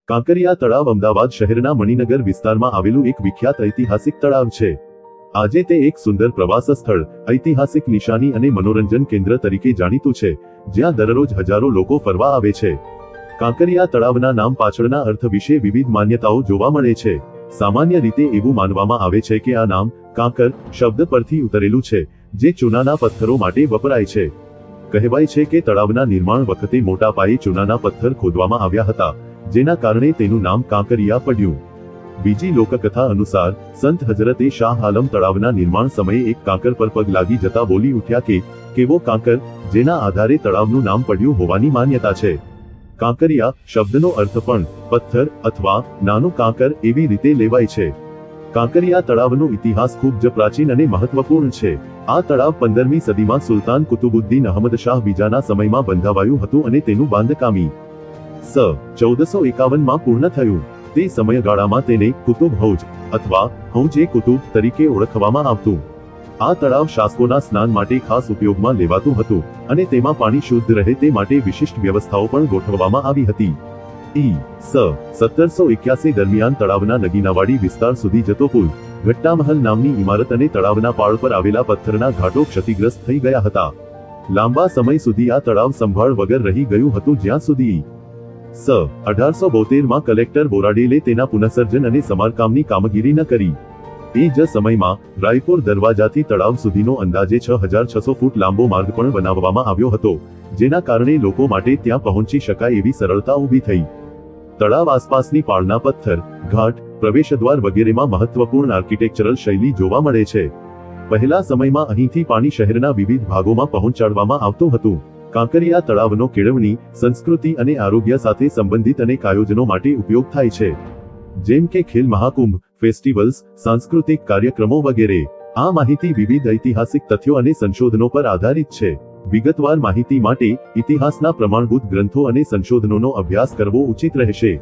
કાંકરિયા તળાવ અમદાવાદ શહેરના મણિનગર વિસ્તારમાં આવેલું એક વિખ્યાત ઐતિહાસિક તળાવ છે। આજે તે એક સુંદર પ્રવાસ સ્થળ, ઐતિહાસિક નિશાની અને મનોરંજન કેન્દ્ર તરીકે જાણીતું છે, જ્યાં દરરોજ હજારો લોકો ફરવા આવે છે। કાંકરિયા તળાવના નામ પાછળના અર્થ વિશે વિવિધ માન્યતાઓ જોવા મળે છે। સામાન્ય રીતે એવું માનવામાં આવે છે કે આ નામ કાંકર શબ્દ પરથી ઉતરેલું છે, જે ચૂનાના પથ્થરો માટે વપરાય છે। કહેવાય છે કે તળાવના નિર્માણ વખતે મોટા પાયે ચૂનાના પથ્થર ખોદવામાં આવ્યા હતા, જેના કારણે તેનું નામ કાંકરિયા પડ્યું। બીજી લોકકથા અનુસાર સંત હજરતે શાહ આલમ તળાવના નિર્માણ સમયે એક કાંકર પર પગ લાગી જતા બોલી ઉઠ્યા કે કેવો કાંકર, જેના આધારે તળાવનું નામ પડ્યું હોવાની માન્યતા છે। કાંકરિયા શબ્દનો અર્થ પણ પથ્થર અથવા નાનું કાંકર એવી રીતે લેવાય છે। કાંકરિયા તળાવનો ઇતિહાસ ખૂબ જ પ્રાચીન અને મહત્વપૂર્ણ છે। આ તળાવ 15મી સદીમાં સુલતાન કુતુબુદ્દીન અહમદ શાહ બીજાના સમયમાં બંધાવાયું હતું અને તેનું બાંધકામ સ 1451માં પૂર્ણ થયું। તે સમયગાળામાં તેને કુતુબ હૌજ અથવા હૌજ-એ કુતુબ તરીકે ઓળખવામાં આવતું। આ તળાવ શાસકોના સ્નાન માટે ખાસ ઉપયોગમાં લેવાતું હતું અને તેમાં પાણી શુદ્ધ રહે તે માટે વિશિષ્ટ વ્યવસ્થાઓ પણ ગોઠવવામાં આવી હતી। સ 1781 દરમિયાન તળાવના નગીનાવાડી વિસ્તાર સુધી જતો પુલ, ઘટ્ટામહલ નામની ઇમારત અને તળાવના પાળ પર આવેલા પથ્થરના ઘાટો ક્ષતિગ્રસ્ત થઈ ગયા હતા। લાંબા સમય સુધી આ તળાવ સંભાળ વગર રહી ગયું હતું, જ્યાં સુધી સ 1872માં કલેક્ટર બોરાડેલે તેના પુનઃસર્જન અને સમારકામની કામગીરી ન કરી। એ જ સમયમાં રાયપુર દરવાજાથી તળાવ સુધીનો અંદાજે 6600 ફૂટ લાંબો માર્ગ પણ બનાવવામાં આવ્યો હતો, જેના કારણે લોકો માટે ત્યાં પહોંચી શકાય એવી સરળતા ઊભી થઈ। તળાવ આસપાસની પાળના પથ્થર, ઘાટ, પ્રવેશદ્વાર વગેરેમાં મહત્વપૂર્ણ આર્કિટેક્ચરલ શૈલી જોવા મળે છે। પહેલા સમયમાં અહીંથી પાણી શહેરના વિવિધ ભાગોમાં પહોંચાડવામાં આવતું હતું। કાંકરિયા તળાવનો કેળવણી, સંસ્કૃતિ અને આરોગ્ય સાથે સંબંધિત અનેક આયોજનો માટે ઉપયોગ થાય છે, જેમ કે ખેલ મહાકુંભ, ફેસ્ટિવલ્સ, સાંસ્કૃતિક કાર્યક્રમો વગેરે। આ માહિતી વિવિધ ઐતિહાસિક તથ્યો અને સંશોધનો પર આધારિત છે। વિગતવાર માહિતી માટે ઇતિહાસના પ્રમાણભૂત ગ્રંથો અને સંશોધનોનો અભ્યાસ કરવો ઉચિત રહેશે।